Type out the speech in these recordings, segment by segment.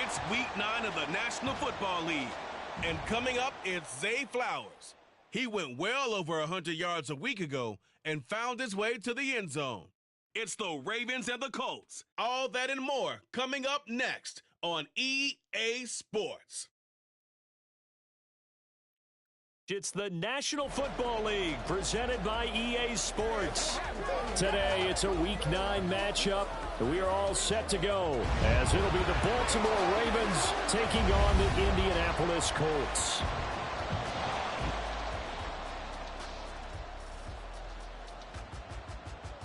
It's Week 9 of the National Football League. And coming up, it's Zay Flowers. He went well over 100 yards a week ago and found his way to the end zone. It's the Ravens and the Colts. All that and more coming up next on EA Sports. It's the National Football League presented by EA Sports. Today, it's a Week 9 matchup. We are all set to go as it'll be the Baltimore Ravens taking on the Indianapolis Colts.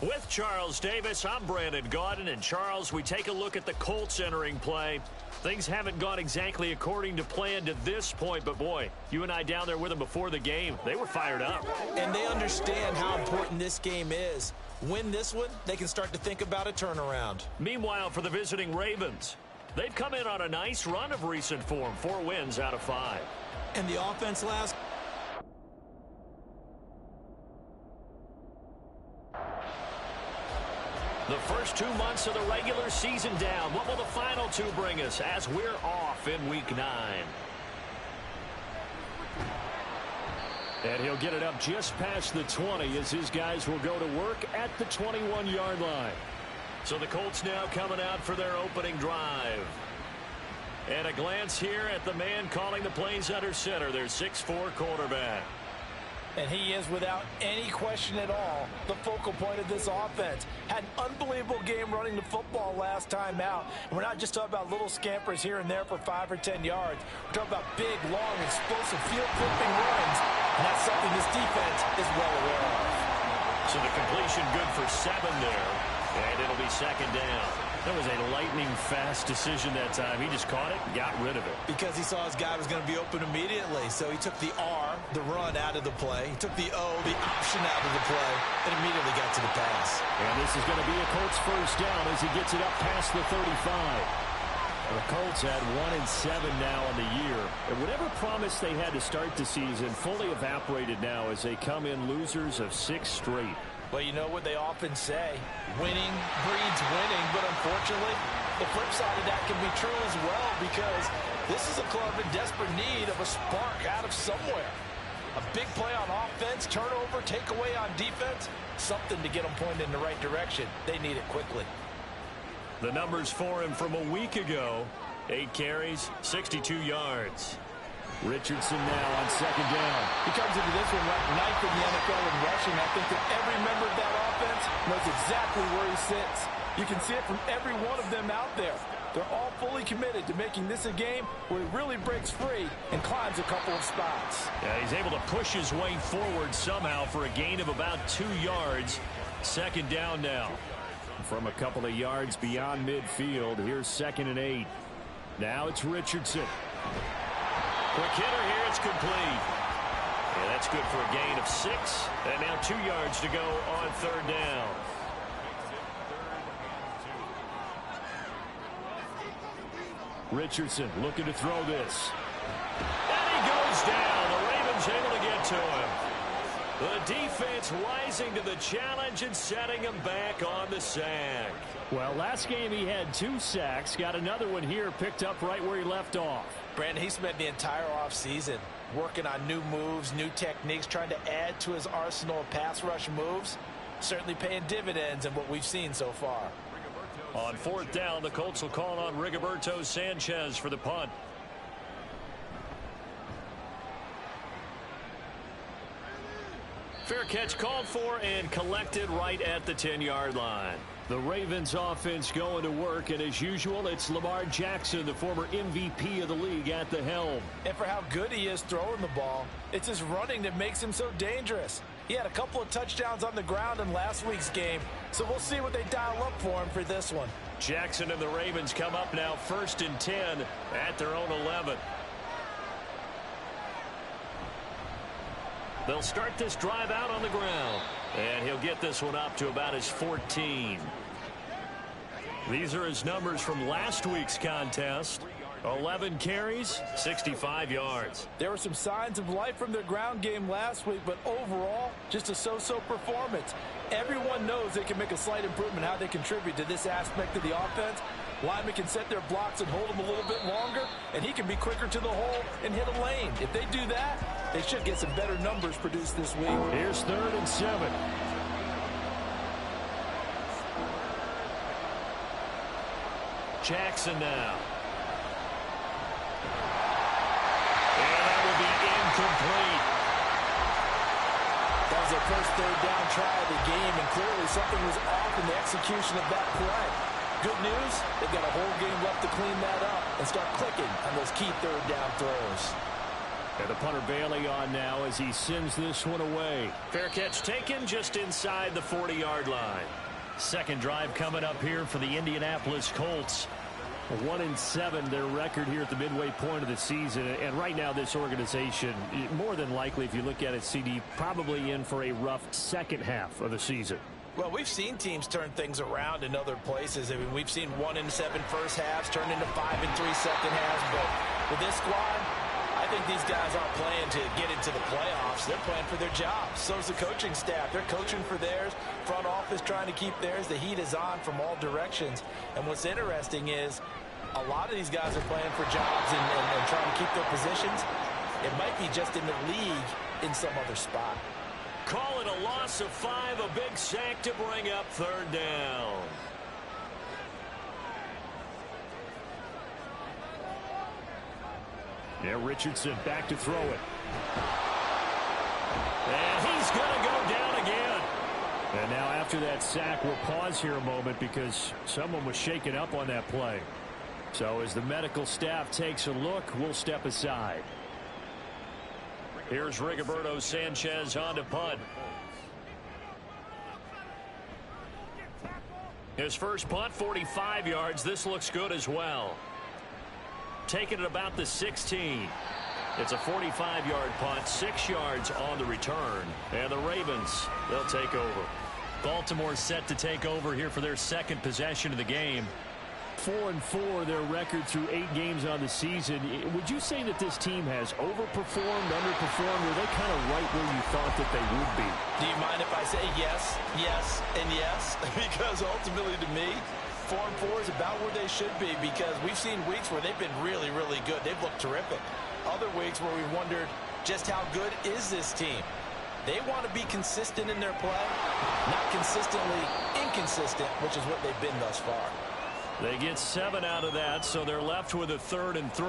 With Charles Davis, I'm Brandon Gaudin. And Charles, we take a look at the Colts entering play. Things haven't gone exactly according to plan to this point, but boy, you and I down there with them before the game, they were fired up. And they understand how important this game is. Win this one, they can start to think about a turnaround. Meanwhile, for the visiting Ravens, they've come in on a nice run of recent form, 4 wins out of 5. And the offense last... The first 2 months of the regular season down. What will the final 2 bring us as we're off in Week 9? And he'll get it up just past the 20 as his guys will go to work at the 21-yard line. So the Colts now coming out for their opening drive. And a glance here at the man calling the plays under center, their 6'4" quarterback. And he is, without any question at all, the focal point of this offense. Had an unbelievable game running the football last time out. And we're not just talking about little scampers here and there for 5 or 10 yards. We're talking about big, long, explosive, field-flipping runs. And that's something this defense is well aware of. So the completion good for 7 there. And it'll be second down. That was a lightning-fast decision that time. He just caught it and got rid of it. Because he saw his guy was going to be open immediately. So he took the R, the run, out of the play. He took the O, the option, out of the play, and immediately got to the pass. And this is going to be a Colts first down as he gets it up past the 35. The Colts had 1-7 now on the year. And whatever promise they had to start the season fully evaporated now as they come in losers of 6 straight. Well, you know what they often say, winning breeds winning, but unfortunately, the flip side of that can be true as well because this is a club in desperate need of a spark out of somewhere. A big play on offense, turnover, takeaway on defense, something to get them pointed in the right direction. They need it quickly. The numbers for him from a week ago, 8 carries, 62 yards. Richardson now on second down. He comes into this one ranked 9th in the NFL in rushing. I think that every member of that offense knows exactly where he sits. You can see it from every one of them out there. They're all fully committed to making this a game where he really breaks free and climbs a couple of spots. Yeah, he's able to push his way forward somehow for a gain of about 2 yards. Second down now. From a couple of yards beyond midfield, here's 2nd and 8. Now it's Richardson. Quick hitter here, it's complete. Yeah, that's good for a gain of 6. And now 2 yards to go on 3rd down. Richardson looking to throw this. And he goes down. The Ravens able to get to him. The defense rising to the challenge and setting him back on the sack. Well, last game he had 2 sacks. Got another one here picked up right where he left off. Brandon, he spent the entire offseason working on new moves, new techniques, trying to add to his arsenal of pass rush moves. Certainly paying dividends in what we've seen so far. On 4th down, the Colts will call on Rigoberto Sanchez for the punt. Fair catch called for and collected right at the 10-yard line. The Ravens offense going to work, and as usual, it's Lamar Jackson, the former MVP of the league, at the helm. And for how good he is throwing the ball, it's his running that makes him so dangerous. He had a couple of touchdowns on the ground in last week's game, so we'll see what they dial up for him for this one. Jackson and the Ravens come up now 1st and 10 at their own 11. They'll start this drive out on the ground. And he'll get this one up to about his 14. These are his numbers from last week's contest. 11 carries, 65 yards. There were some signs of life from their ground game last week, but overall, just a so-so performance. Everyone knows they can make a slight improvement how they contribute to this aspect of the offense, Linemen can set their blocks and hold them a little bit longer, and he can be quicker to the hole and hit a lane. If they do that, they should get some better numbers produced this week. Here's 3rd and 7. Jackson now. And that will be incomplete. That was their first 3rd down try of the game, and clearly something was off in the execution of that play. Good news, they've got a whole game left to clean that up and start clicking on those key 3rd down throws. And the punter Bailey on now as he sends this one away. Fair catch taken just inside the 40-yard line. Second drive coming up here for the Indianapolis Colts. 1-7 their record here at the midway point of the season. And right now this organization, more than likely if you look at it, CD, probably in for a rough second half of the season. Well, we've seen teams turn things around in other places. I mean, we've seen 1-7 first halves turn into 5-3 second halves. But with this squad, I think these guys aren't playing to get into the playoffs. They're playing for their jobs. So's the coaching staff. They're coaching for theirs. Front office trying to keep theirs. The heat is on from all directions. And what's interesting is a lot of these guys are playing for jobs and trying to keep their positions. It might be just in the league in some other spot. Call it a loss of 5, a big sack to bring up 3rd down. Yeah, Richardson back to throw it. And he's going to go down again. And now after that sack, we'll pause here a moment because someone was shaken up on that play. So as the medical staff takes a look, we'll step aside. Here's Rigoberto Sanchez on to punt. His first punt, 45 yards. This looks good as well. Taking it about the 16. It's a 45-yard punt, 6 yards on the return. And the Ravens, they'll take over. Baltimore set to take over here for their second possession of the game. 4-4 their record through 8 games on the season. Would you say that this team has overperformed, underperformed, or are they kind of right where you thought that they would be? Do you mind if I say yes, yes, and yes? Because ultimately to me, 4-4 is about where they should be, because we've seen weeks where they've been really, really good. They've looked terrific. Other weeks where we wondered just how good is this team. They want to be consistent in their play, not consistently inconsistent, which is what they've been thus far. They get 7 out of that, so they're left with a 3rd and 3.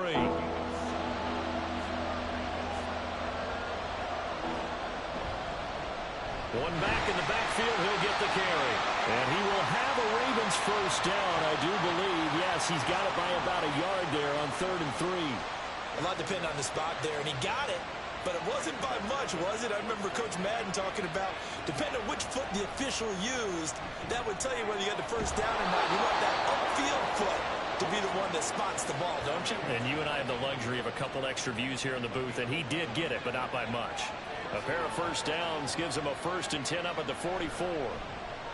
One back in the backfield, he'll get the carry. And he will have a Ravens first down, I do believe. Yes, he's got it by about a yard there on 3rd and 3. A lot depending on the spot there, and he got it. But it wasn't by much, was it? I remember Coach Madden talking about, depending on which foot the official used, that would tell you whether you got the first down or not. You want that upfield foot to be the one that spots the ball, don't you? And you and I have the luxury of a couple extra views here in the booth, and he did get it, but not by much. A pair of first downs gives him a 1st and 10 up at the 44.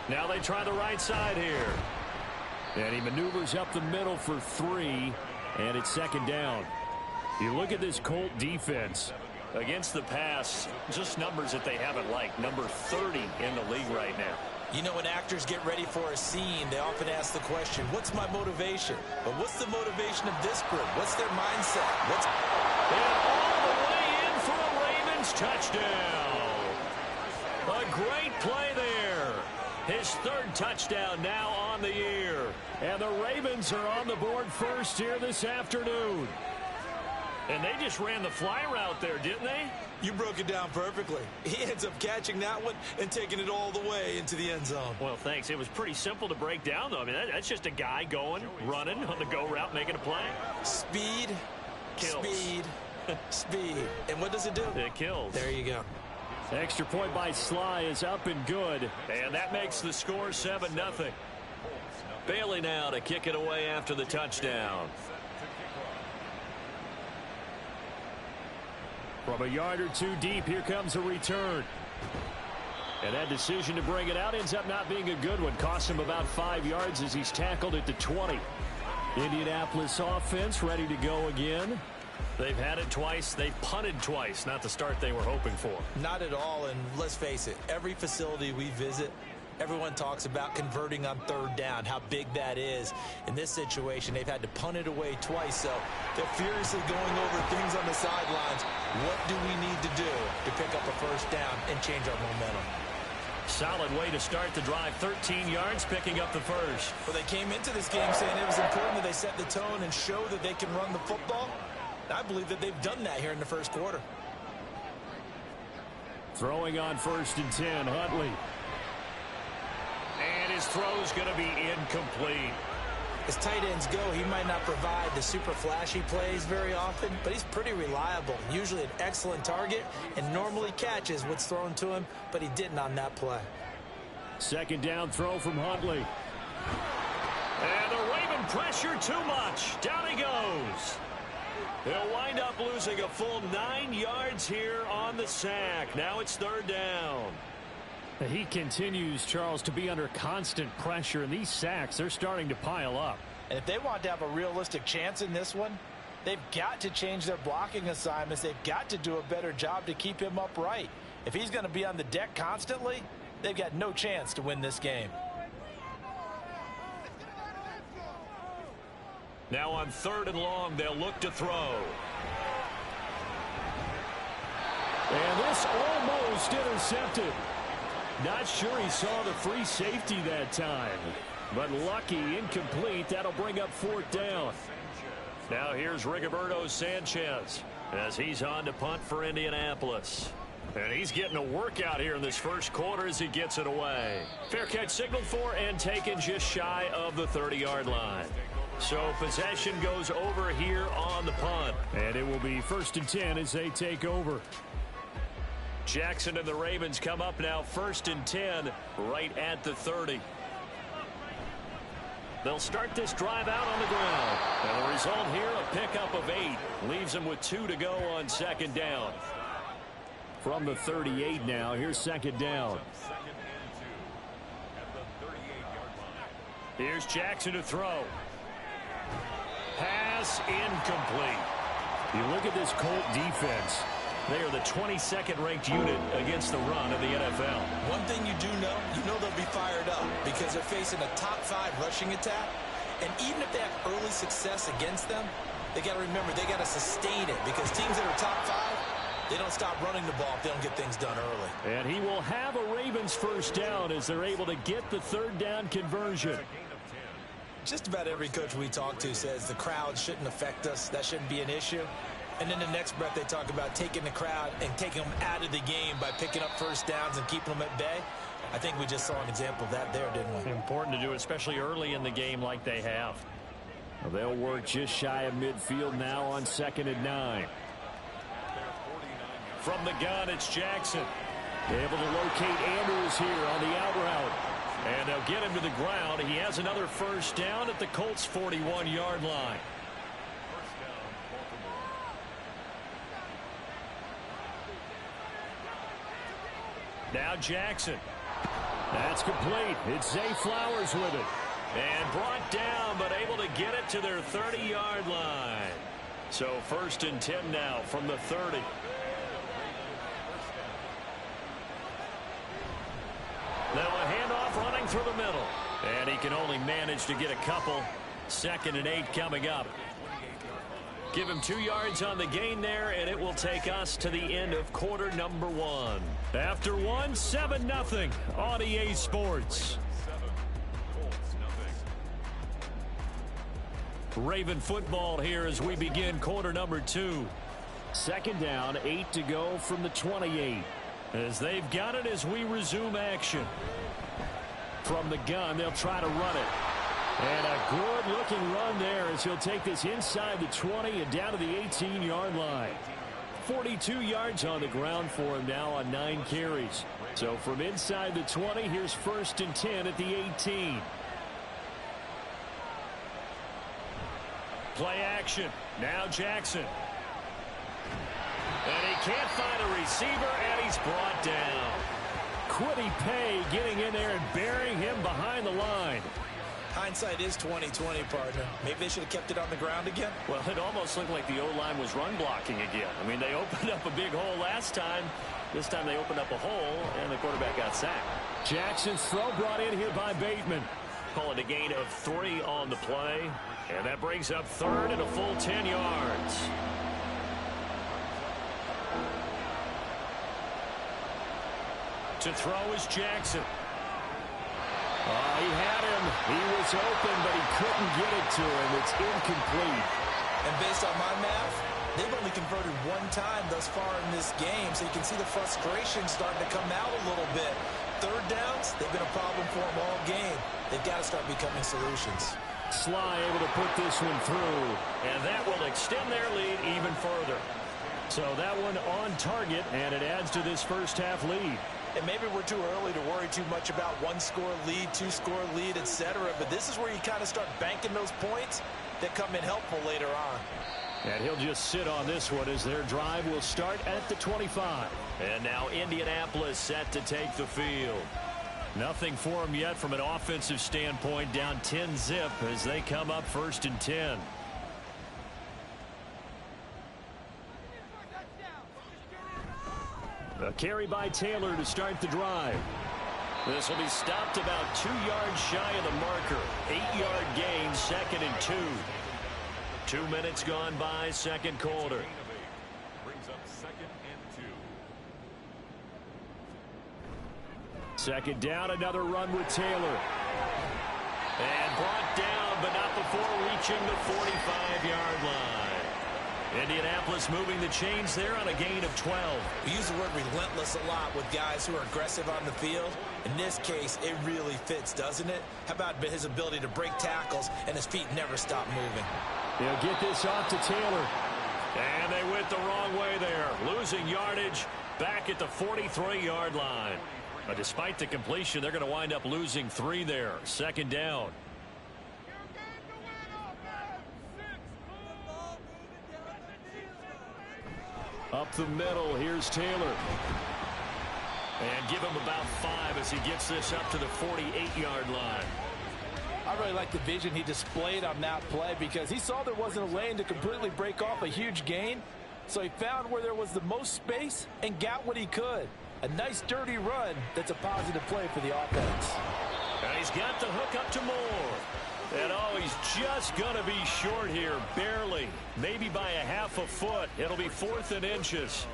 Now they try the right side here. And he maneuvers up the middle for 3, and it's 2nd down. You look at this Colt defense. Against the pass, just numbers that they haven't liked. Number 30 in the league right now. You know, when actors get ready for a scene, they often ask the question, what's my motivation? But what's the motivation of this group? What's their mindset? And all the way in for a Ravens touchdown. A great play there. His 3rd touchdown now on the year. And the Ravens are on the board first here this afternoon. And they just ran the fly route there, didn't they? You broke it down perfectly. He ends up catching that one and taking it all the way into the end zone. Well, thanks. It was pretty simple to break down, though. I mean, that's just a guy going, running on the go route, making a play. Speed, kills. Speed, speed. And what does it do? It kills. There you go. Extra point by Sly is up and good. And that makes the score 7-0. Bailey now to kick it away after the touchdown. From a yard or 2 deep, here comes a return. And that decision to bring it out ends up not being a good one. Costs him about 5 yards as he's tackled at the 20. Indianapolis offense ready to go again. They've had it twice. They've punted twice. Not the start they were hoping for. Not at all, and let's face it, every facility we visit, Everyone talks about converting on third down, how big that is. In this situation, they've had to punt it away twice, so they're furiously going over things on the sidelines. What do we need to do to pick up a first down and change our momentum? Solid way to start the drive. 13 yards, picking up the first. Well, they came into this game saying it was important that they set the tone and show that they can run the football. I believe that they've done that here in the first quarter. Throwing on 1st and 10, Huntley. And his throw's going to be incomplete. As tight ends go, he might not provide the super flashy plays very often, but he's pretty reliable. Usually an excellent target and normally catches what's thrown to him, but he didn't on that play. 2nd down throw from Huntley. And the Raven pressure too much. Down he goes. They'll wind up losing a full 9 yards here on the sack. Now it's 3rd down. He continues, Charles, to be under constant pressure, and these sacks, they're starting to pile up. And if they want to have a realistic chance in this one, they've got to change their blocking assignments. They've got to do a better job to keep him upright. If he's going to be on the deck constantly, they've got no chance to win this game. Now on 3rd and long, they'll look to throw. And this almost intercepted. Not sure he saw the free safety that time. But lucky, incomplete. That'll bring up 4th down. Now here's Rigoberto Sanchez as he's on to punt for Indianapolis. And he's getting a workout here in this first quarter as he gets it away. Fair catch signaled for and taken just shy of the 30-yard line. So possession goes over here on the punt. And it will be 1st and 10 as they take over. Jackson and the Ravens come up now 1st and 10 right at the 30. They'll start this drive out on the ground. And the result here, a pickup of 8. Leaves them with 2 to go on 2nd down. From the 38 now, here's 2nd down. Here's Jackson to throw. Pass incomplete. You look at this Colt defense. They are the 22nd ranked unit against the run of the NFL. One thing you do know, they'll be fired up because they're facing a top 5 rushing attack. And even if they have early success against them, they got to remember they got to sustain it because teams that are top 5, they don't stop running the ball if they don't get things done early. And he will have a Ravens first down as they're able to get the 3rd down conversion. Just about every coach we talk to says the crowd shouldn't affect us. That shouldn't be an issue. And then the next breath they talk about taking the crowd and taking them out of the game by picking up first downs and keeping them at bay. I think we just saw an example of that there, didn't we? Important to do, especially early in the game like they have. Well, they'll work just shy of midfield now on 2nd and 9. From the gun, it's Jackson. Able to locate Andrews here on the out route. And they'll get him to the ground. He has another first down at the Colts' 41-yard line. Now Jackson. That's complete. It's Zay Flowers with it. And brought down, but able to get it to their 30-yard line. So 1st and 10 now from the 30. Now a handoff running through the middle. And he can only manage to get a couple. 2nd and 8 coming up. Give him 2 yards on the gain there, and it will take us to the end of quarter number 1. After 1, 7-0 on EA Sports. Raven football here as we begin quarter number 2. 2nd down, 8 to go from the 28. As they've got it as we resume action. From the gun, they'll try to run it. And a good-looking run there as he'll take this inside the 20 and down to the 18-yard line. 42 yards on the ground for him now on 9 carries. So from inside the 20, here's 1st and 10 at the 18. Play action. Now Jackson. And he can't find a receiver, and he's brought down. Quiddy Pay getting in there and burying him behind the line. Hindsight is 20/20, partner. Maybe they should have kept it on the ground again. Well, it almost looked like the O-line was run blocking again. I mean, they opened up a big hole last time. This time they opened up a hole, and the quarterback got sacked. Jackson's throw brought in here by Bateman. Call it a gain of 3 on the play. And that brings up third and a full 10 yards. To throw is Jackson. He had him. He was open, but he couldn't get it to him. It's incomplete. And based on my math, they've only converted 1 time thus far in this game, so you can see the frustration starting to come out a little bit. Third downs, they've been a problem for them all game. They've got to start becoming solutions. Sly able to put this one through. And that will extend their lead even further. So that one on target, and it adds to this first half lead. And maybe we're too early to worry too much about 1-score lead, 2-score lead, etc. But this is where you kind of start banking those points that come in helpful later on. And he'll just sit on this one as their drive will start at the 25. And now Indianapolis set to take the field. Nothing for them yet from an offensive standpoint, down 10-zip as they come up 1st and 10. A carry by Taylor to start the drive. This will be stopped about 2 yards shy of the marker. 8-yard gain, 2nd and 2. 2 minutes gone by, second quarter. Brings up 2nd and 2. Second down, another run with Taylor. And brought down, but not before reaching the 45-yard line. Indianapolis moving the chains there on a gain of 12. We use the word relentless a lot with guys who are aggressive on the field. In this case, it really fits, doesn't it? How about his ability to break tackles and his feet never stop moving? They'll get this off to Taylor. And they went the wrong way there. Losing yardage back at the 43-yard line. But despite the completion, they're going to wind up losing 3 there. Second down. Up the middle, here's Taylor. And give him about 5 as he gets this up to the 48-yard line. I really like the vision he displayed on that play because he saw there wasn't a lane to completely break off a huge gain. So he found where there was the most space and got what he could. A nice dirty run that's a positive play for the offense. And he's got the hook up to Moore. And oh, he's just going to be short here, barely. Maybe by a half a foot. It'll be 4th and inches.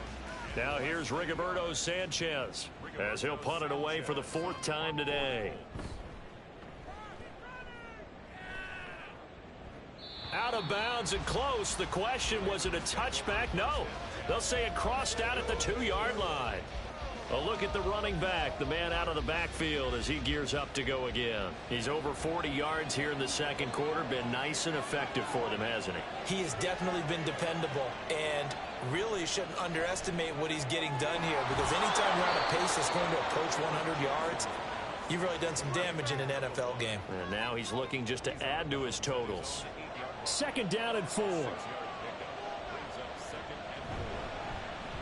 Now here's Rigoberto Sanchez as he'll punt it away for the 4th time today. Out of bounds and close. The question, was it a touchback? No. They'll say it crossed out at the 2-yard line. A look at the running back, the man out of the backfield as he gears up to go again. He's over 40 yards here in the second quarter. Been nice and effective for them, hasn't he? He has definitely been dependable and really shouldn't underestimate what he's getting done here because anytime you're on a pace that's going to approach 100 yards, you've really done some damage in an NFL game. And now he's looking just to add to his totals. Second down and 4.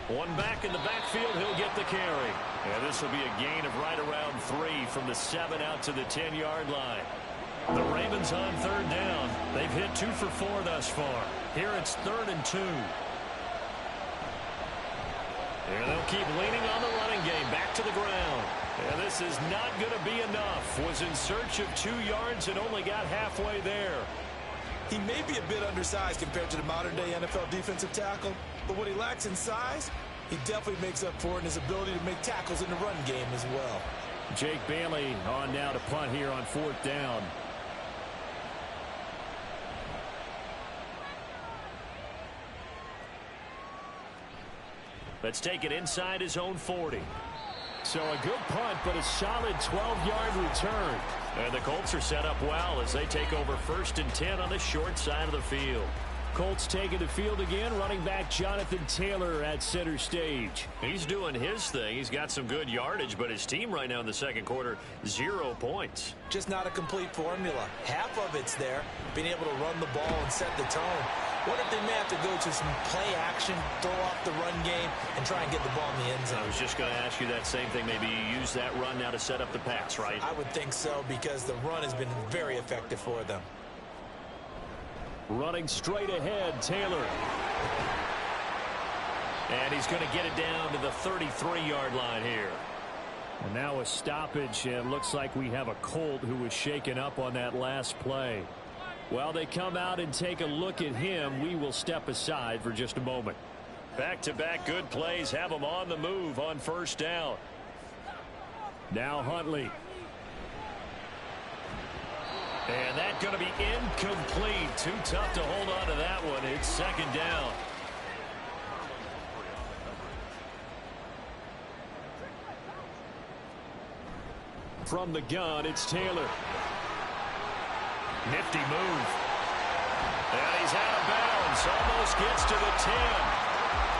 One back in the backfield, he'll get the carry. And this will be a gain of right around 3 from the 7 out to the 10-yard line. The Ravens on third down. They've hit 2 for 4 thus far. Here it's 3rd and 2. And they'll keep leaning on the running game. Back to the ground. And this is not going to be enough. Was in search of 2 yards and only got halfway there. He may be a bit undersized compared to the modern-day NFL defensive tackle, but what he lacks in size, he definitely makes up for in his ability to make tackles in the run game as well. Jake Bailey on now to punt here on 4th down. Let's take it inside his own 40. So a good punt, but a solid 12-yard return. And the Colts are set up well as they take over 1st and 10 on the short side of the field. Colts taking the field again. Running back Jonathan Taylor at center stage. He's doing his thing. He's got some good yardage, but his team right now in the second quarter, 0 points. Just not a complete formula. Half of it's there, being able to run the ball and set the tone. What if they may have to go to some play action, throw off the run game, and try and get the ball in the end zone? I was just going to ask you that same thing. Maybe you use that run now to set up the pass, right? I would think so, because the run has been very effective for them. Running straight ahead, Taylor. And he's going to get it down to the 33-yard line here. And now a stoppage, and looks like we have a Colt who was shaken up on that last play. While they come out and take a look at him, we will step aside for just a moment. Back-to-back good plays have them on the move on first down. Now Huntley. And that's going to be incomplete. Too tough to hold on to that one. It's second down. From the gun, it's Taylor. Nifty move. And he's out of bounds. Almost gets to the 10.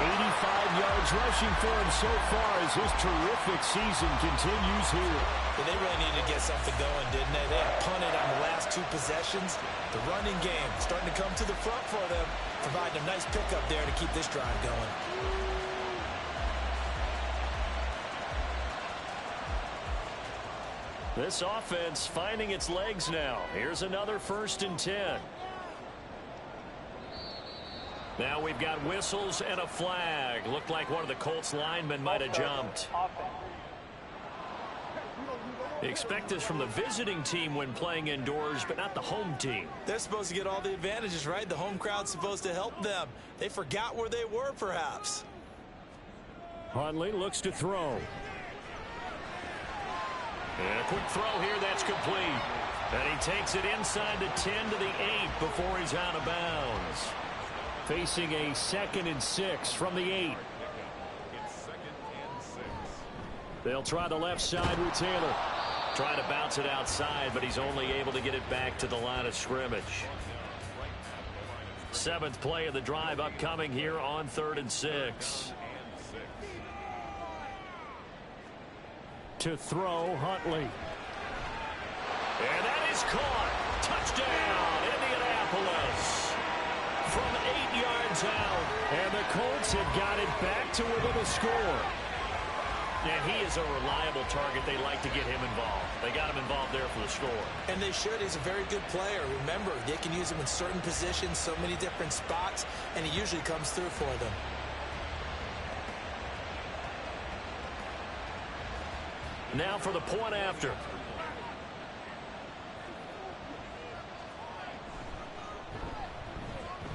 85 yards rushing for him so far as his terrific season continues here. But they really needed to get something going, didn't they? They had punted on the last two possessions. The running game starting to come to the front for them, providing a nice pickup there to keep this drive going. This offense finding its legs now. Here's another 1st and 10. Now we've got whistles and a flag. Looked like one of the Colts linemen might have jumped. Expect this from the visiting team when playing indoors, but not the home team. They're supposed to get all the advantages, right? The home crowd's supposed to help them. They forgot where they were, perhaps. Huntley looks to throw. And a quick throw here, that's complete. And he takes it inside the 10 to the 8 before he's out of bounds. Facing a 2nd and 6 from the 8. It's 2nd and 6. They'll try the left side with Taylor. Trying to bounce it outside, but he's only able to get it back to the line of scrimmage. 7th play of the drive upcoming here on 3rd and 6. To throw, Huntley. And that is caught. Touchdown, Indianapolis. From 8 yards out. And the Colts have got it back to within a score. And he is a reliable target. They like to get him involved. They got him involved there for the score. And they should. He's a very good player. Remember, they can use him in certain positions, so many different spots, and he usually comes through for them. Now for the point after.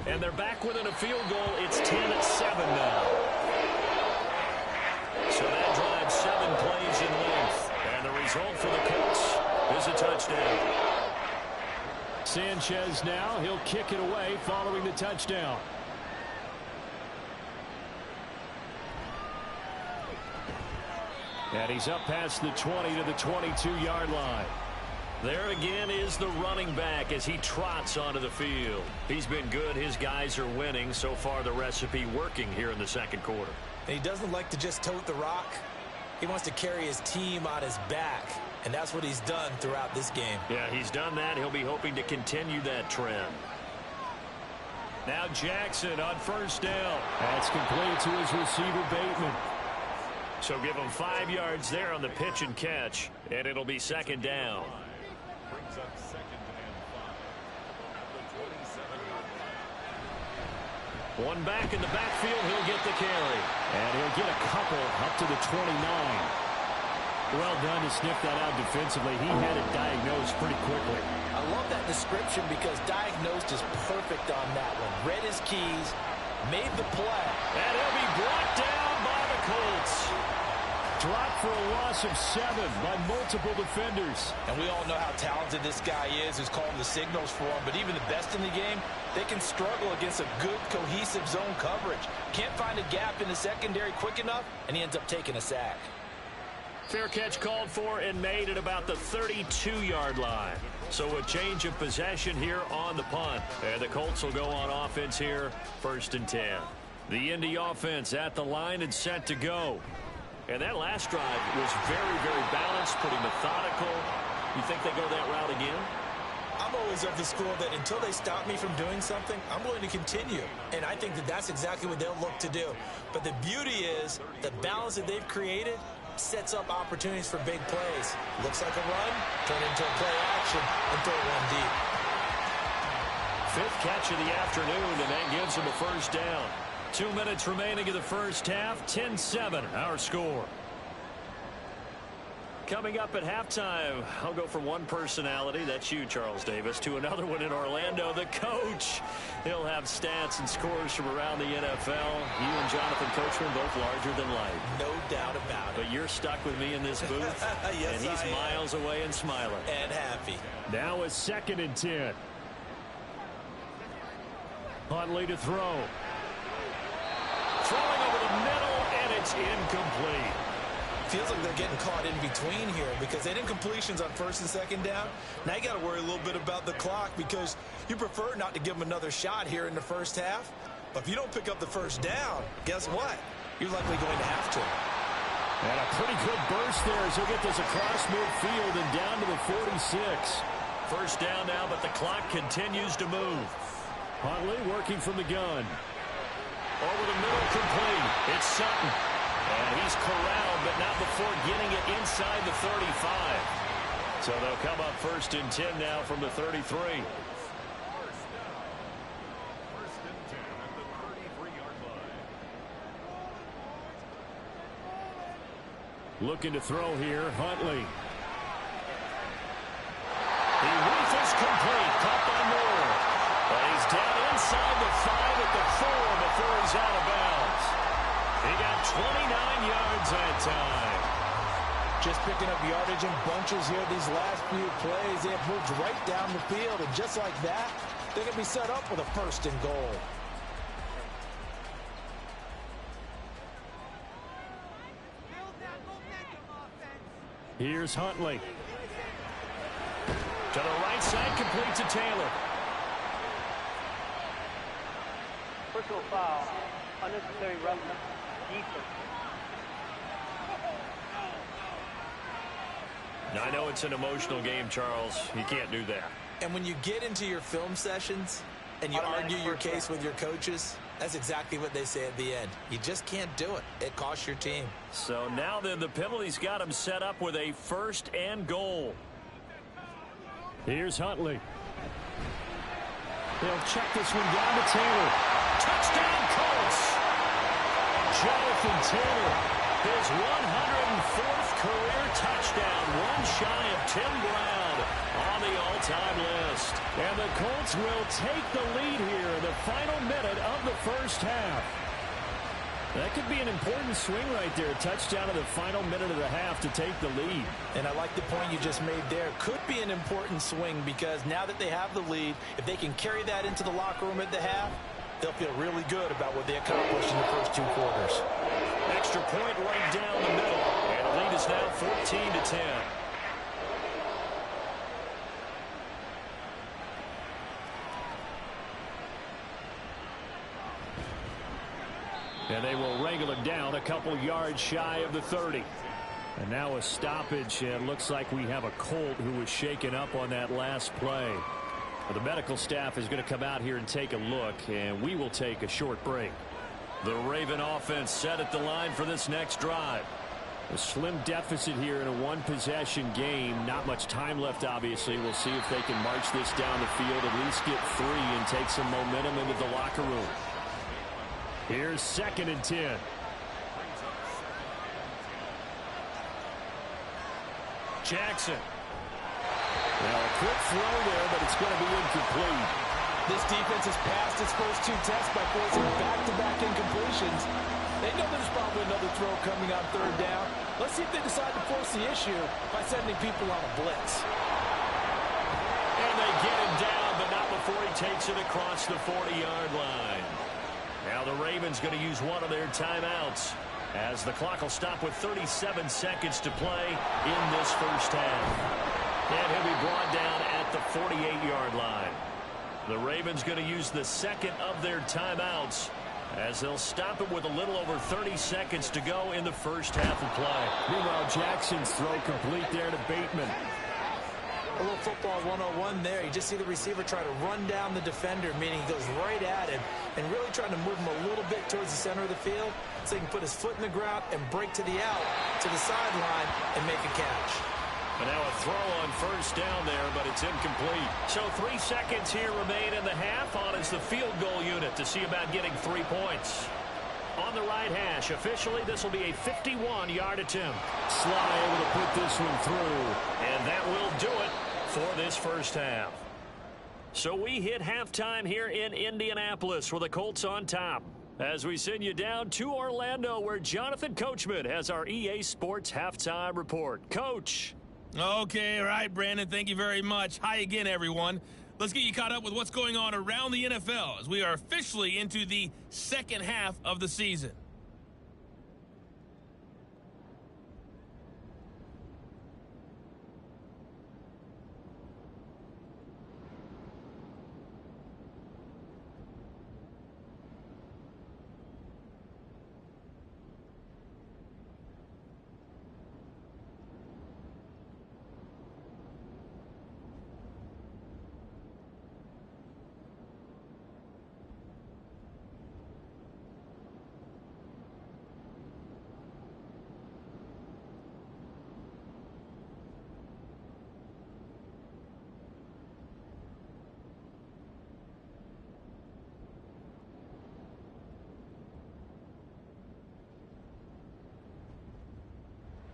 And they're back within a field goal. It's 10-7 now. So that drives 7 plays in length. And the result for the Colts is a touchdown. Sanchez now. He'll kick it away following the touchdown. And he's up past the 20 to the 22-yard line. There again is the running back as he trots onto the field. He's been good. His guys are winning. So far, the recipe working here in the second quarter. And he doesn't like to just tote the rock. He wants to carry his team on his back. And that's what he's done throughout this game. Yeah, he's done that. He'll be hoping to continue that trend. Now Jackson on first down. That's complete to his receiver, Bateman. So give him 5 yards there on the pitch and catch, and it'll be second down. Brings up 2nd and 5 at the 27-yard line. One back in the backfield, he'll get the carry. And he'll get a couple up to the 29. Well done to sniff that out defensively. He had it diagnosed pretty quickly. I love that description because diagnosed is perfect on that one. Read his keys, made the play. And he'll be brought down by the Colts. Dropped for a loss of 7 by multiple defenders. And we all know how talented this guy is who's calling the signals for him. But even the best in the game, they can struggle against a good, cohesive zone coverage. Can't find a gap in the secondary quick enough, and he ends up taking a sack. Fair catch called for and made at about the 32-yard line. So a change of possession here on the punt. And the Colts will go on offense here, 1st and 10. The Indy offense at the line and set to go. And that last drive was very, very balanced, pretty methodical. You think they go that route again? I'm I'm always of the school that until they stop me from doing something, I'm going to continue. And I think that that's exactly what they'll look to do. But the beauty is the balance that they've created sets up opportunities for big plays. Looks like a run, turn into a play action, and throw one deep. Fifth catch of the afternoon, and that gives him a first down. 2 minutes remaining in the first half, 10-7, our score. Coming up at halftime, I'll go from one personality, that's you, Charles Davis, to another one in Orlando, the coach. He'll have stats and scores from around the NFL. You and Jonathan Coachman both larger than life. No doubt about it. But you're stuck with me in this booth, yes, and he's miles away and smiling. And happy. Now a 2nd and 10. Huntley to throw. Throwing over the middle, and it's incomplete. Feels like they're getting caught in between here because they didn't completions on 1st and 2nd down. Now you got to worry a little bit about the clock because you prefer not to give them another shot here in the first half. But if you don't pick up the first down, guess what? You're likely going to have to. And a pretty good burst there as he'll get this across midfield and down to the 46. First down now, but the clock continues to move. Huntley working from the gun. Over the middle, complete. It's Sutton. And he's corralled, but not before getting it inside the 35. So they'll come up 1st and 10 now from the 33. First and 10 at the 33-yard line. Looking to throw here, Huntley. The rifle's complete. Caught by Moore. But he's down inside the 5 at the 4 before he's out of bounds. He got 29 yards that time. Just picking up yardage in bunches here these last few plays. They have moved right down the field, and just like that, they can be set up with a 1st and goal. Here's Huntley. To the right side, complete to Taylor. Personal foul, unnecessary roughness, defense. Now, I know it's an emotional game, Charles. You can't do that. And when you get into your film sessions and you argue your case with your coaches, that's exactly what they say at the end. You just can't do it. It costs your team. So now then, the penalty's got him set up with a 1st and goal. Here's Huntley. They'll check this one down to Taylor. Touchdown, Colts! Jonathan Taylor. His 104th career touchdown, one shy of Tim Brown on the all-time list. And the Colts will take the lead here in the final minute of the first half. That could be an important swing right there. Touchdown in the final minute of the half to take the lead. And I like the point you just made there. Could be an important swing because now that they have the lead, if they can carry that into the locker room at the half, they'll feel really good about what they accomplished in the first 2 quarters. Extra point right down the middle. And the lead is now 14-10. And they will wrangle it down a couple yards shy of the 30. And now a stoppage, and looks like we have a Colt who was shaken up on that last play. Well, the medical staff is going to come out here and take a look, and we will take a short break. The Raven offense set at the line for this next drive. A slim deficit here in a one-possession game. Not much time left, obviously. We'll see if they can march this down the field, at least get 3 and take some momentum into the locker room. Here's 2nd and 10. Jackson. Now a quick throw there, but it's going to be incomplete. This defense has passed its first 2 tests by forcing back-to-back incompletions. They know there's probably another throw coming on 3rd down. Let's see if they decide to force the issue by sending people on a blitz. And they get him down, but not before he takes it across the 40-yard line. Now the Ravens going to use one of their timeouts as the clock will stop with 37 seconds to play in this first half. And he'll be brought down at the 48-yard line. The Ravens going to use the 2nd of their timeouts as they'll stop it with a little over 30 seconds to go in the first half of play. Meanwhile, Jackson's throw complete there to Bateman. A little football 101 there. You just see the receiver try to run down the defender, meaning he goes right at him and really trying to move him a little bit towards the center of the field so he can put his foot in the ground and break to the out, to the sideline, and make a catch. And now a throw on first down there, but it's incomplete. So 3 seconds here remain in the half. On is the field goal unit to see about getting 3 points. On the right hash, officially, this will be a 51-yard attempt. Sly able to put this one through. And that will do it for this first half. So we hit halftime here in Indianapolis with the Colts on top. As we send you down to Orlando, where Jonathan Coachman has our EA Sports halftime report. Coach. Okay, all right, Brandon, thank you very much. Hi again, everyone. Let's get you caught up with what's going on around the NFL as we are officially into the second half of the season.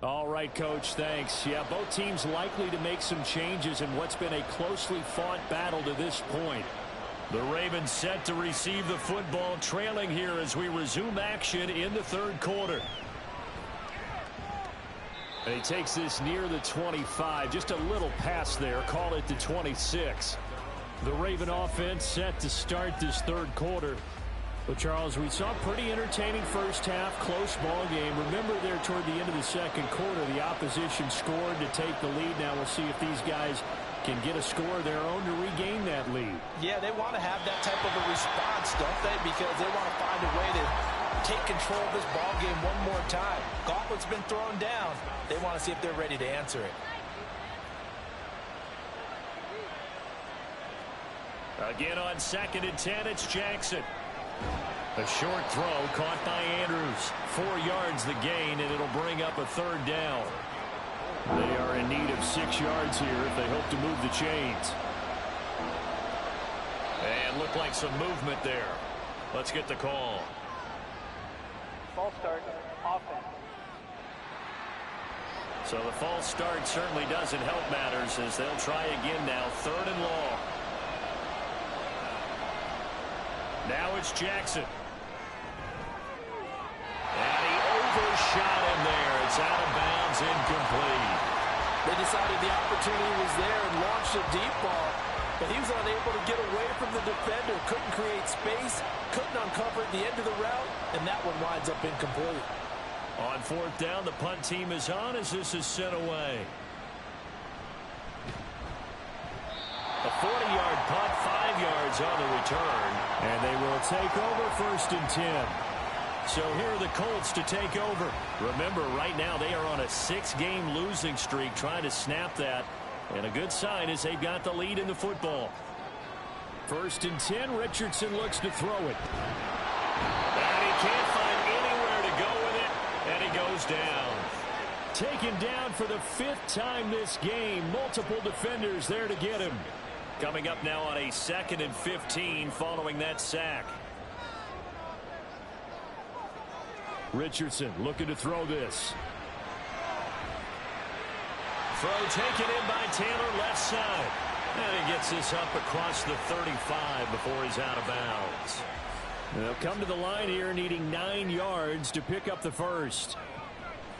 All right, Coach, thanks. Yeah, both teams likely to make some changes in what's been a closely fought battle to this point. The Ravens set to receive the football, trailing here as we resume action in the third quarter. And he takes this near the 25, just a little pass there, call it the 26. The Raven offense set to start this third quarter. But, Charles, we saw a pretty entertaining first half, close ball game. Remember there toward the end of the second quarter, the opposition scored to take the lead. Now we'll see if these guys can get a score of their own to regain that lead. Yeah, they want to have that type of a response, don't they? Because they want to find a way to take control of this ball game one more time. Gauntlet's been thrown down. They want to see if they're ready to answer it. Again on 2nd and 10, it's Jackson. A short throw caught by Andrews. 4 yards the gain, and it'll bring up a third down. They are in need of 6 yards here if they hope to move the chains. And look like some movement there. Let's get the call. False start, offense. So the false start certainly doesn't help matters as they'll try again now. 3rd and long. Now it's Jackson. And he overshot him there. It's out of bounds, incomplete. They decided the opportunity was there and launched a deep ball, but he was unable to get away from the defender. Couldn't create space, couldn't uncover at the end of the route, and that one winds up incomplete. On 4th down, the punt team is on as this is sent away. A 40-yard punt, 5 yards on the return, and they will take over 1st and 10. So here are the Colts to take over. Remember, right now they are on a 6-game losing streak, trying to snap that. And a good sign is they've got the lead in the football. 1st and 10, Richardson looks to throw it. And he can't find anywhere to go with it, and he goes down. Taken down for the 5th time this game. Multiple defenders there to get him. Coming up now on a 2nd and 15 following that sack. Richardson looking to throw this. Throw taken in by Taylor left side. And he gets this up across the 35 before he's out of bounds. They'll come to the line here needing 9 yards to pick up the first.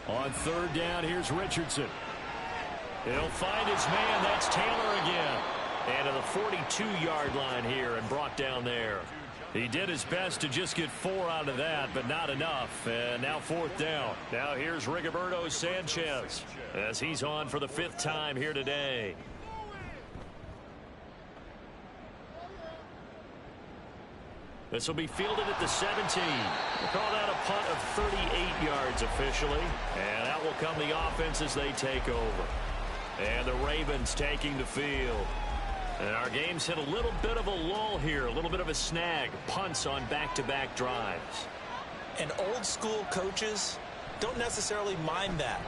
On 3rd down, here's Richardson. He'll find his man. That's Taylor again. And to the 42-yard line here and brought down there. He did his best to just get 4 out of that, but not enough. And now 4th down. Now here's Rigoberto Sanchez as he's on for the 5th time here today. This will be fielded at the 17. We'll call that a punt of 38 yards officially. And out will come the offense as they take over. And the Ravens taking the field. And our game's hit a little bit of a lull here, a little bit of a snag. Punts on back-to-back drives. And old-school coaches don't necessarily mind that.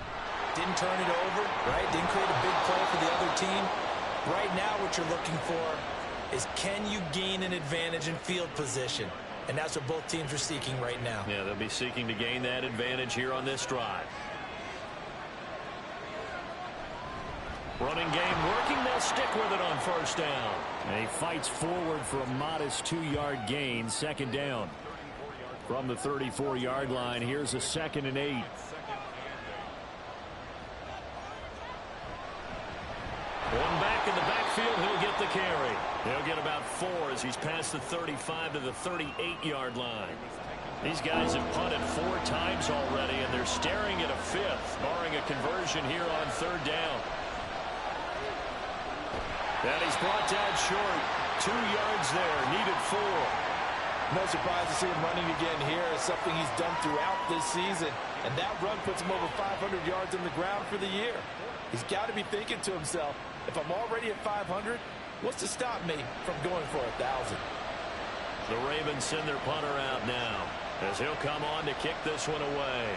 Didn't turn it over, right? Didn't create a big play for the other team. Right now what you're looking for is, can you gain an advantage in field position? And that's what both teams are seeking right now. Yeah, they'll be seeking to gain that advantage here on this drive. Running game working. They'll stick with it on first down. And he fights forward for a modest 2-yard gain. 2nd down. From the 34-yard line, here's a 2nd and 8. One back in the backfield, he'll get the carry. He'll get about 4 as he's past the 35 to the 38-yard line. These guys have punted 4 times already, and they're staring at a 5th, barring a conversion here on 3rd down. And he's brought down short. 2 yards there, needed 4. No surprise to see him running again here. It's something he's done throughout this season. And that run puts him over 500 yards on the ground for the year. He's got to be thinking to himself, if I'm already at 500, what's to stop me from going for 1,000? The Ravens send their punter out now as he'll come on to kick this one away.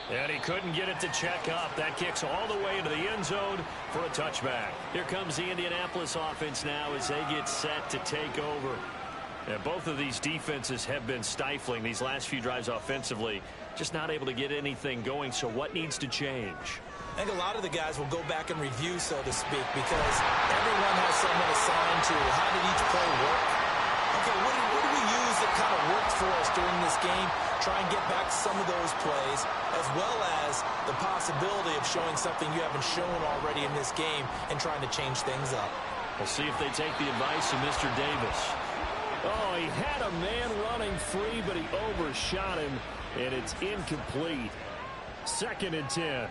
And he couldn't get it to check up. That kicks all the way into the end zone for a touchback. Here comes the Indianapolis offense now as they get set to take over. And both of these defenses have been stifling these last few drives offensively. Just not able to get anything going. So what needs to change? I think a lot of the guys will go back and review, so to speak, because everyone has someone assigned to how did each play work. Okay, what do we use that kind of worked for us during this game? Try and get back some of those plays, as well as the possibility of showing something you haven't shown already in this game and trying to change things up. We'll see if they take the advice of Mr. Davis. Oh, he had a man running free, but he overshot him, and it's incomplete. 2nd and 10.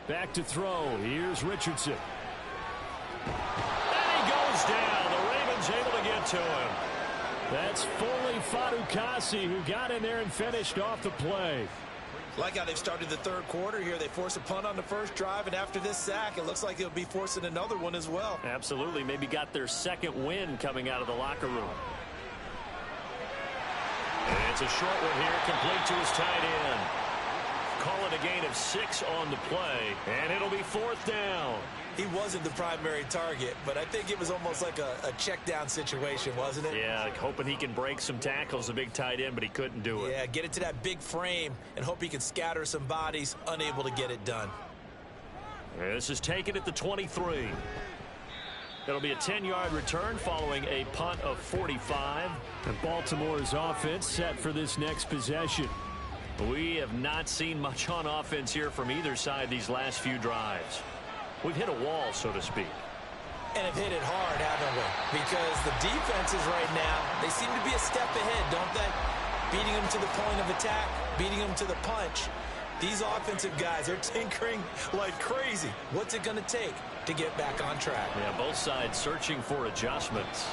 Back to throw. Here's Richardson. And he goes down. The Ravens able to get to him. That's Foley Fadukasi who got in there and finished off the play. Like how they've started the 3rd quarter here. They force a punt on the first drive, and after this sack, it looks like they'll be forcing another one as well. Absolutely. Maybe got their 2nd win coming out of the locker room. And it's a short one here, complete to his tight end. Call it a gain of 6 on the play, and it'll be 4th down. He wasn't the primary target, but I think it was almost like a check down situation, wasn't it? Yeah, like hoping he can break some tackles, a big tight end, but he couldn't do it. Yeah, get it to that big frame and hope he can scatter some bodies, unable to get it done. This is taken at the 23. It'll be a 10-yard return following a punt of 45. And Baltimore's offense set for this next possession. We have not seen much on offense here from either side these last few drives. We've hit a wall, so to speak. And have hit it hard, haven't we? Because the defenses right now, they seem to be a step ahead, don't they? Beating them to the point of attack, beating them to the punch. These offensive guys are tinkering like crazy. What's it going to take to get back on track? Yeah, both sides searching for adjustments.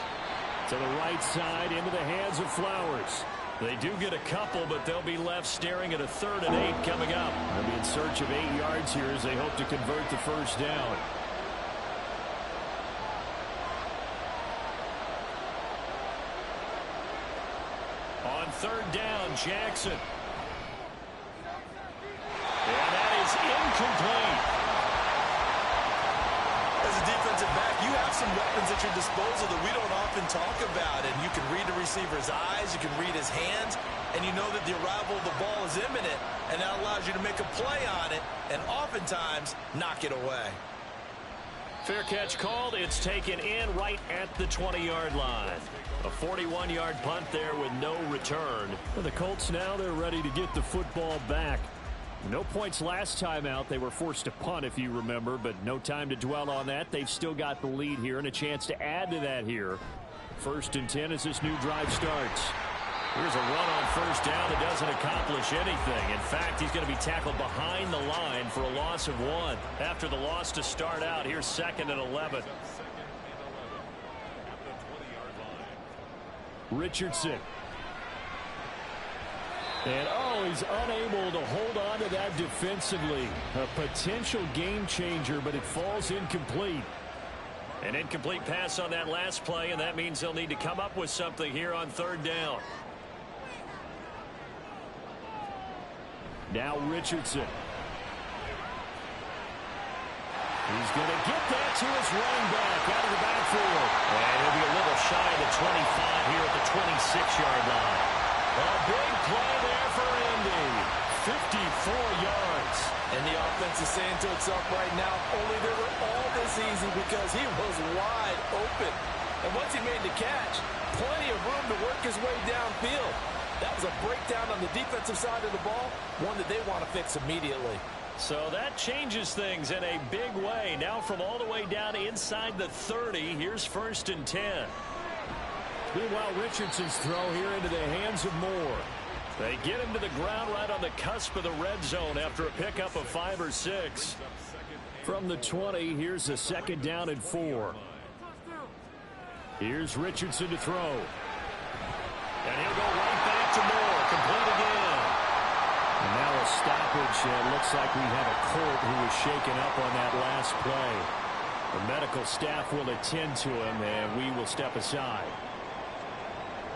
To the right side, into the hands of Flowers. They do get a couple, but they'll be left staring at a 3rd and 8 coming up. They'll be in search of 8 yards here as they hope to convert the first down. On 3rd down, Jackson. And that is incomplete. As a defensive back, you have some weapons at your disposal that we don't often talk about. And you can read the receiver's eyes, you can read his hands, and you know that the arrival of the ball is imminent, and that allows you to make a play on it and oftentimes knock it away. Fair catch called. It's taken in right at the 20-yard line. A 41-yard punt there with no return. For the Colts now, they're ready to get the football back. No points last time out. They were forced to punt, if you remember, but no time to dwell on that. They've still got the lead here and a chance to add to that here. 1st and 10 as this new drive starts. Here's a run on first down that doesn't accomplish anything. In fact, he's going to be tackled behind the line for a loss of 1. After the loss to start out, here's 2nd and 11. Richardson. And, he's unable to hold on to that defensively. A potential game changer, but it falls incomplete. An incomplete pass on that last play, and that means they'll need to come up with something here on third down. Now Richardson. He's going to get that to his running back out of the backfield. And he'll be a little shy of the 25 here at the 26-yard line. A big play there for Indy. 54 yards. And the offense is saying to itself right now, only they were all this easy because he was wide open. And once he made the catch, plenty of room to work his way downfield. That was a breakdown on the defensive side of the ball, one that they want to fix immediately. So that changes things in a big way. Now from all the way down inside the 30, here's 1st and 10. Meanwhile, Richardson's throw here into the hands of Moore. They get him to the ground right on the cusp of the red zone after a pickup of 5 or 6. From the 20, here's a 2nd down and 4. Here's Richardson to throw. And he'll go right back to Moore. Complete again. And now a stoppage. It looks like we have a Colt who was shaken up on that last play. The medical staff will attend to him, and we will step aside.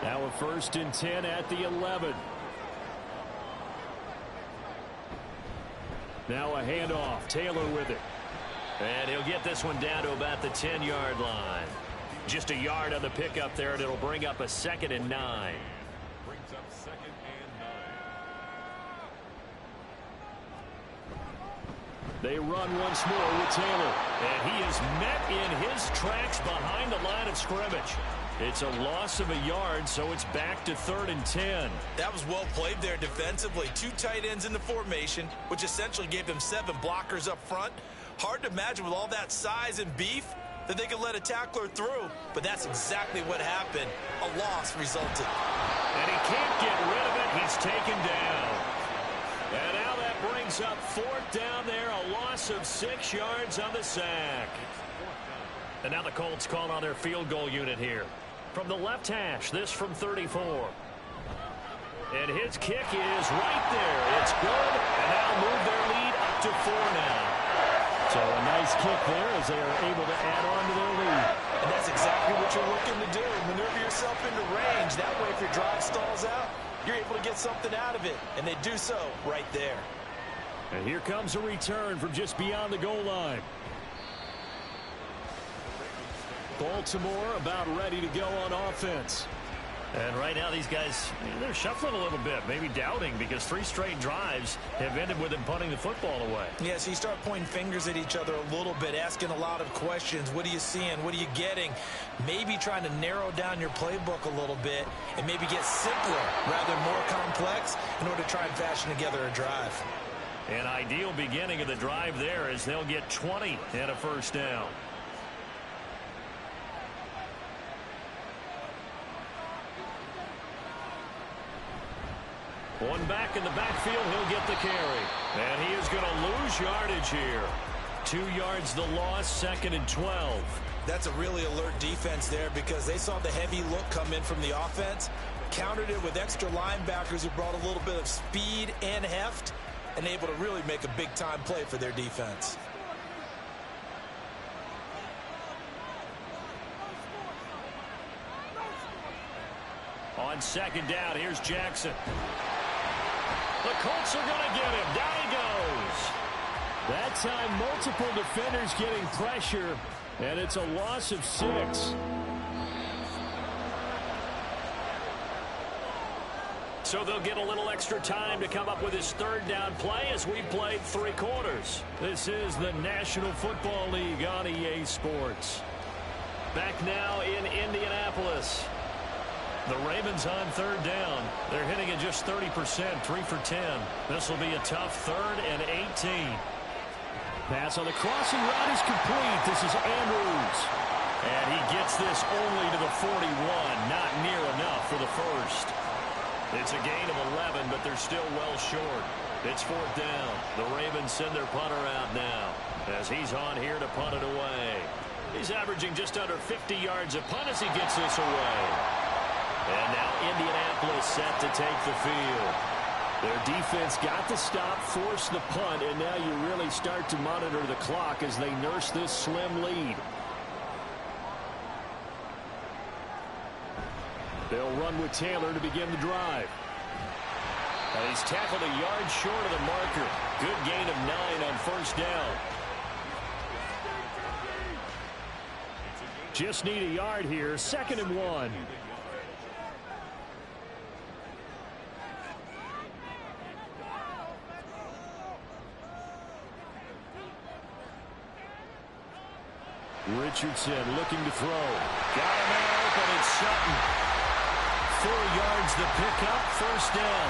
Now a 1st and 10 at the 11. Now a handoff. Taylor with it. And he'll get this one down to about the 10-yard line. Just a yard on the pickup there, and it'll bring up a 2nd and 9. Brings up 2nd and 9. They run once more with Taylor. And he is met in his tracks behind the line of scrimmage. It's a loss of a yard, so it's back to 3rd and 10. That was well played there defensively. 2 tight ends in the formation, which essentially gave them 7 blockers up front. Hard to imagine with all that size and beef that they could let a tackler through, but that's exactly what happened. A loss resulted. And he can't get rid of it. He's taken down. And now that brings up 4th down there, a loss of 6 yards on the sack. And now the Colts call on their field goal unit here. From the left hash, this from 34. And his kick is right there. It's good, and now move their lead up to 4 now. So a nice kick there as they are able to add on to their lead. And that's exactly what you're looking to do. Maneuver yourself into range. That way, if your drive stalls out, you're able to get something out of it. And they do so right there. And here comes a return from just beyond the goal line. Baltimore about ready to go on offense. And right now these guys, they're shuffling a little bit, maybe doubting, because 3 straight drives have ended with them punting the football away. Yeah, so you start pointing fingers at each other a little bit, asking a lot of questions. What are you seeing? What are you getting? Maybe trying to narrow down your playbook a little bit and maybe get simpler rather than more complex in order to try and fashion together a drive. An ideal beginning of the drive there as they'll get 20 and a 1st down. One back in the backfield, he'll get the carry. And he is going to lose yardage here. 2 yards the loss, 2nd and 12. That's a really alert defense there because they saw the heavy look come in from the offense, countered it with extra linebackers who brought a little bit of speed and heft, and able to really make a big-time play for their defense. On 2nd down, here's Jackson. The Colts are going to get him. Down he goes. That time, multiple defenders getting pressure, and it's a loss of 6. So they'll get a little extra time to come up with his 3rd down play as we played 3 quarters. This is the National Football League on EA Sports. Back now in Indianapolis. The Ravens on 3rd down. They're hitting at just 30%, 3 for 10. This will be a tough 3rd and 18. Pass on the crossing route is complete. This is Andrews. And he gets this only to the 41. Not near enough for the 1st. It's a gain of 11, but they're still well short. It's 4th down. The Ravens send their punter out now as he's on here to punt it away. He's averaging just under 50 yards a punt as he gets this away. And now Indianapolis set to take the field. Their defense got the stop, forced the punt, and now you really start to monitor the clock as they nurse this slim lead. They'll run with Taylor to begin the drive. And he's tackled a yard short of the marker. Good gain of 9 on first down. Just need a yard here, 2nd and 1. Richardson looking to throw. Got him out open. It's Sutton. 4 yards the pickup, first down.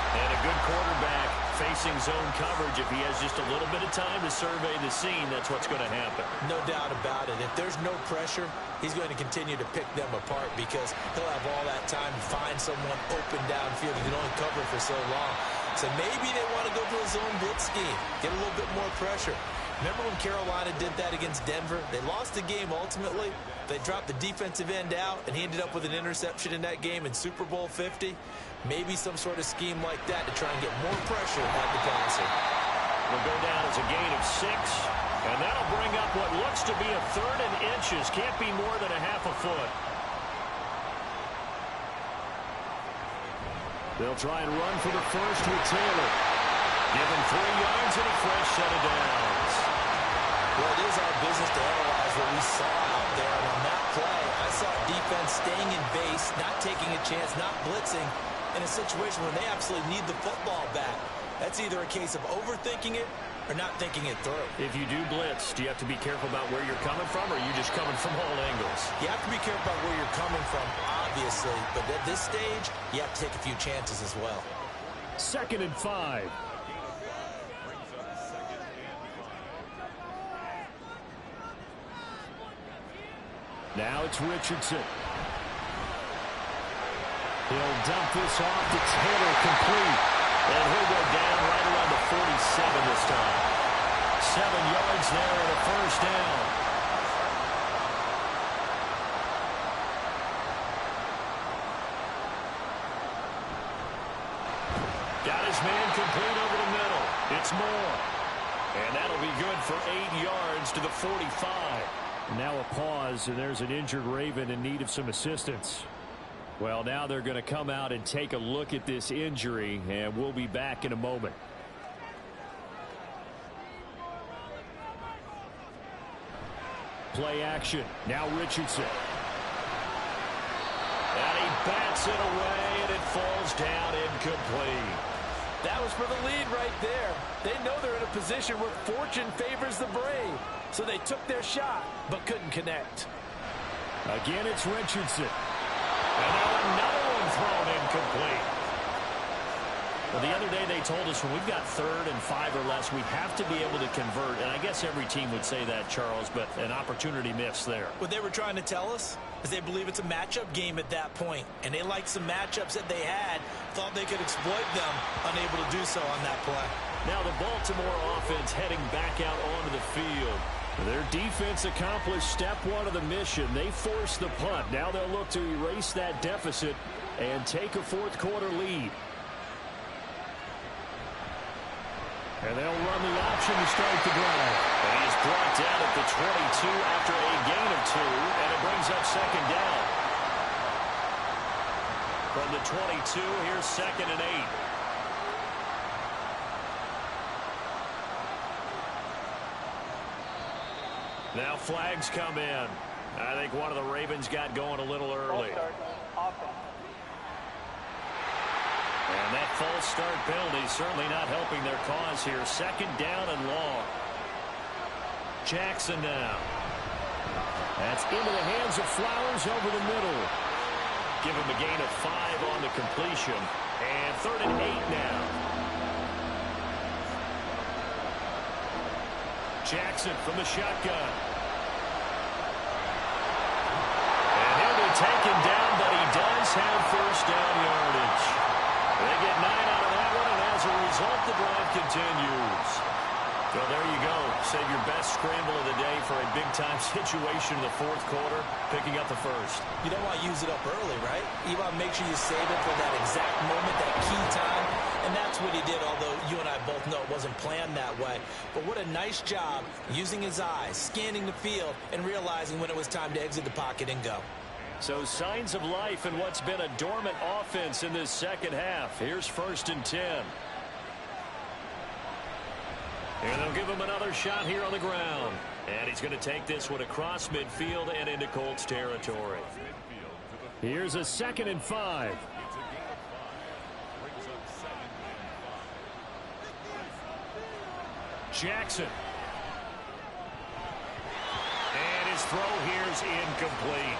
And a good quarterback facing zone coverage. If he has just a little bit of time to survey the scene, that's what's going to happen. No doubt about it. If there's no pressure, he's going to continue to pick them apart because he'll have all that time to find someone open downfield. He can only cover for so long. So maybe they want to go to a zone blitz scheme, get a little bit more pressure. Remember when Carolina did that against Denver? They lost the game ultimately. They dropped the defensive end out, and he ended up with an interception in that game in Super Bowl 50. Maybe some sort of scheme like that to try and get more pressure at the passer. Will go down as a gain of 6, and that'll bring up what looks to be a 3rd and inches. Can't be more than a half a foot. They'll try and run for the first with Taylor. Given 3 yards and a fresh set of downs. Well, it is our business to analyze what we saw out there. And on that play, I saw defense staying in base, not taking a chance, not blitzing in a situation where they absolutely need the football back. That's either a case of overthinking it or not thinking it through. If you do blitz, do you have to be careful about where you're coming from, or are you just coming from all angles? You have to be careful about where you're coming from, obviously. But at this stage, you have to take a few chances as well. 2nd and 5. Now it's Richardson. He'll dump this off to Taylor, complete. And he'll go down right around the 47 this time. 7 yards there and a first down. Got his man complete over the middle. It's Moore. And that'll be good for 8 yards to the 45. Now a pause, and there's an injured Raven in need of some assistance. Well, now they're going to come out and take a look at this injury, and we'll be back in a moment. Play action. Now Richardson. And he bats it away, and it falls down incomplete. That was for the lead right there. They know they're in a position where fortune favors the brave. So they took their shot, but couldn't connect. Again, it's Richardson. And now another one thrown incomplete. Well, the other day they told us when we've got 3rd and 5 or less, we have to be able to convert. And I guess every team would say that, Charles, but an opportunity missed there. What they were trying to tell us is they believe it's a matchup game at that point. And they liked some matchups that they had, thought they could exploit them, unable to do so on that play. Now the Baltimore offense heading back out onto the field. Their defense accomplished step 1 of the mission. They forced the punt. Now they'll look to erase that deficit and take a 4th quarter lead. And they'll run the option to start the drive. And he's brought down at the 22 after a gain of 2, and it brings up 2nd down. From the 22, here's 2nd and 8. Now flags come in. I think one of the Ravens got going a little early. And that false start penalty certainly not helping their cause here. 2nd down and long. Jackson now. That's into the hands of Flowers over the middle. Give him a gain of 5 on the completion. And 3rd and 8 now. Jackson from the shotgun. And he'll be taken down, but he does have first down yardage. They get 9 out of that one, and as a result, the drive continues. Well, there you go. Save your best scramble of the day for a big-time situation in the fourth quarter, picking up the first. You don't want to use it up early, right? You want to make sure you save it for that exact moment, that key time. And that's what he did, although you and I both know it wasn't planned that way. But what a nice job using his eyes, scanning the field, and realizing when it was time to exit the pocket and go. So signs of life in what's been a dormant offense in this second half. Here's 1st and 10. And they'll give him another shot here on the ground. And he's going to take this one across midfield and into Colts territory. Here's a 2nd and 5. Jackson. And his throw here's incomplete.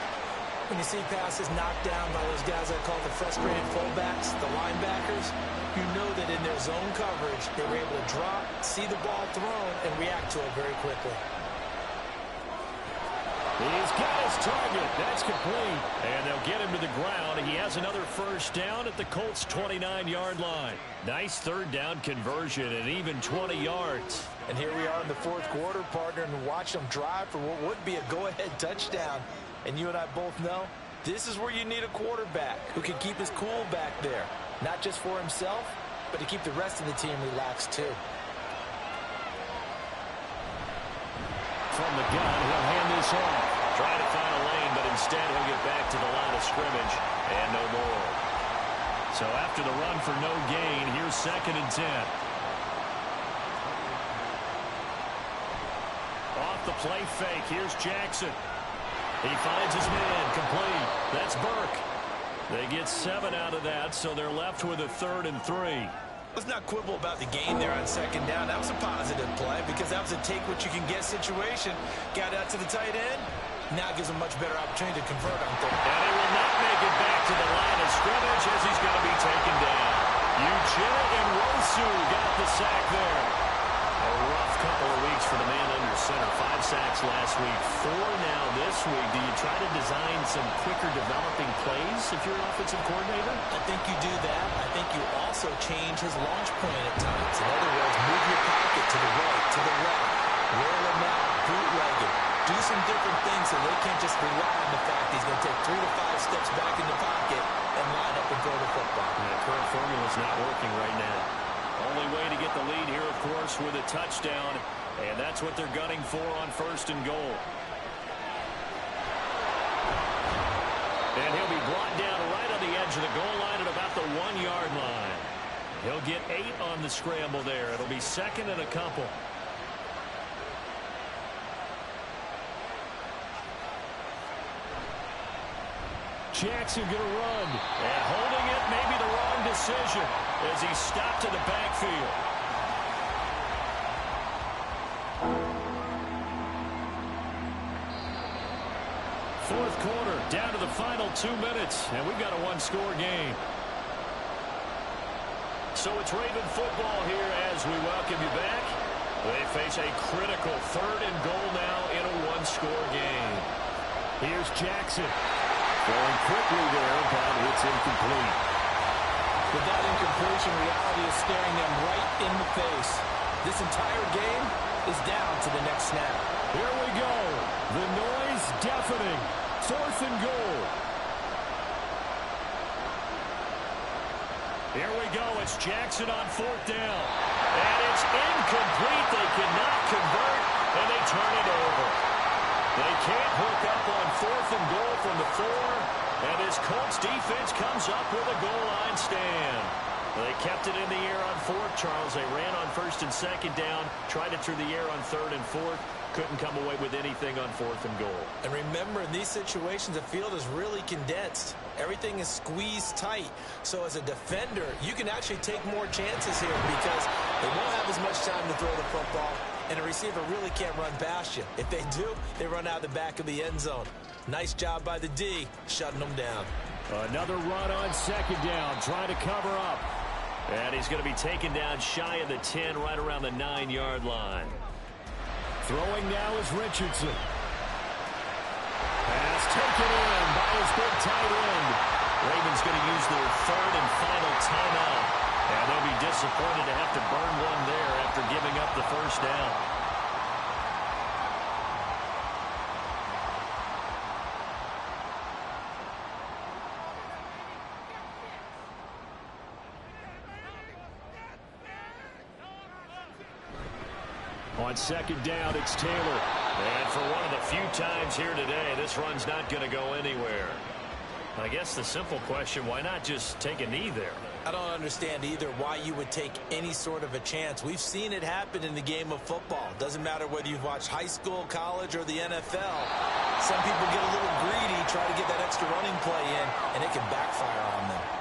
When you see passes knocked down by those guys I call the frustrated fullbacks, the linebackers, you know that in their zone coverage, they were able to drop, see the ball thrown, and react to it very quickly. He's got his target. That's complete. And they'll get him to the ground. He has another first down at the Colts' 29-yard line. Nice 3rd down conversion and even 20 yards. And here we are in the fourth quarter, partner, and watch them drive for what would be a go-ahead touchdown. And you and I both know this is where you need a quarterback who can keep his cool back there. Not just for himself, but to keep the rest of the team relaxed too. From the gun, he'll hand this off. Trying to find a lane, but instead he'll get back to the line of scrimmage and no more. So after the run for no gain, here's 2nd and 10. Off the play fake, here's Jackson. He finds his man, complete. That's Burke. They get 7 out of that, so they're left with a 3rd and 3. Let's not quibble about the gain there on 2nd down. That was a positive play because that was a take-what-you-can-get situation. Got out to the tight end. Now gives him a much better opportunity to convert on 3rd. And he will not make it back to the line of scrimmage as he's going to be taken down. Uchenna and Wosu got the sack there. A rough couple of weeks for the man under center. 5 sacks last week, 4 now this week. Do you try to design some quicker developing plays if you're an offensive coordinator? I think you do that. I think you also change his launch point at times. In other words, move your pocket to the right, to the left. Roll him out, bootlegging. Do some different things so they can't just rely on the fact he's going to take 3 to 5 steps back in the pocket and line up and throw the football. The current formula is not working right now. Only way to get the lead here, of course, with a touchdown. And that's what they're gunning for on 1st and goal. And he'll be brought down right on the edge of the goal line at about the 1-yard line. He'll get 8 on the scramble there. It'll be 2nd and a couple. Jackson going to run. And holding it may be the wrong decision as he stopped in the backfield. Fourth quarter, down to the final 2 minutes, and we've got a 1-score game. So it's Raven football here as we welcome you back. They face a critical 3rd and goal now in a 1-score game. Here's Jackson. Going quickly there, but it's incomplete. With that incompletion, reality is staring them right in the face. This entire game is down to the next snap. Here we go. The noise deafening. 4th and goal. Here we go. It's Jackson on 4th down. And it's incomplete. They cannot convert, and they turn it over. They can't hook up on 4th and goal from the 4. And this Colts defense comes up with a goal line stand. They kept it in the air on 4th, Charles. They ran on 1st and 2nd down, tried it through the air on 3rd and 4th. Couldn't come away with anything on 4th and goal. And remember, in these situations, the field is really condensed. Everything is squeezed tight. So as a defender, you can actually take more chances here because they won't have as much time to throw the football, and a receiver really can't run past you. If they do, they run out the back of the end zone. Nice job by the D, shutting them down. Another run on 2nd down, trying to cover up. And he's going to be taken down shy of the 10, right around the 9-yard line. Throwing now is Richardson. Pass taken in by his big tight end. Ravens going to use their 3rd and final timeout. And they'll be disappointed to have to burn one there after giving up the first down. On second down, it's Taylor. And for one of the few times here today, this run's not going to go anywhere. I guess the simple question, why not just take a knee there? I don't understand either why you would take any sort of a chance. We've seen it happen in the game of football. Doesn't matter whether you've watched high school, college, or the NFL. Some people get a little greedy, try to get that extra running play in, and it can backfire on them.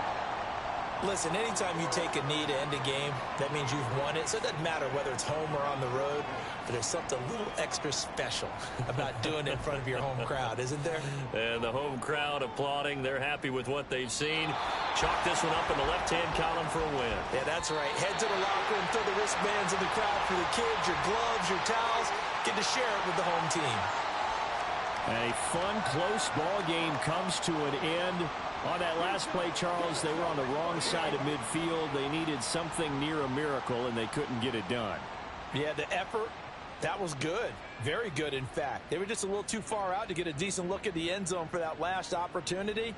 Listen, anytime you take a knee to end a game, that means you've won it. So it doesn't matter whether it's home or on the road, but there's something a little extra special about doing it in front of your home crowd, isn't there? And the home crowd applauding. They're happy with what they've seen. Chalk this one up in the left-hand column for a win. Yeah, that's right. Head to the locker room, throw the wristbands in the crowd for the kids, your gloves, your towels. Get to share it with the home team. A fun, close ball game comes to an end. On that last play, Charles, they were on the wrong side of midfield. They needed something near a miracle, and they couldn't get it done. Yeah, the effort, that was good. Very good, in fact. They were just a little too far out to get a decent look at the end zone for that last opportunity.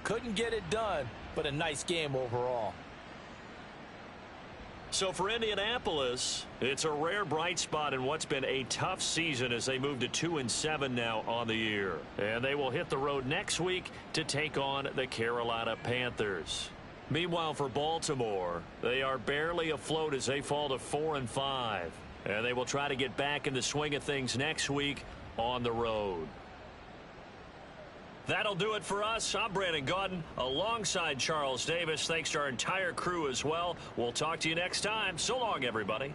Couldn't get it done, but a nice game overall. So for Indianapolis, it's a rare bright spot in what's been a tough season as they move to 2-7 now on the year. And they will hit the road next week to take on the Carolina Panthers. Meanwhile, for Baltimore, they are barely afloat as they fall to 4-5. And they will try to get back in the swing of things next week on the road. That'll do it for us. I'm Brandon Gaudin alongside Charles Davis. Thanks to our entire crew as well. We'll talk to you next time. So long, everybody.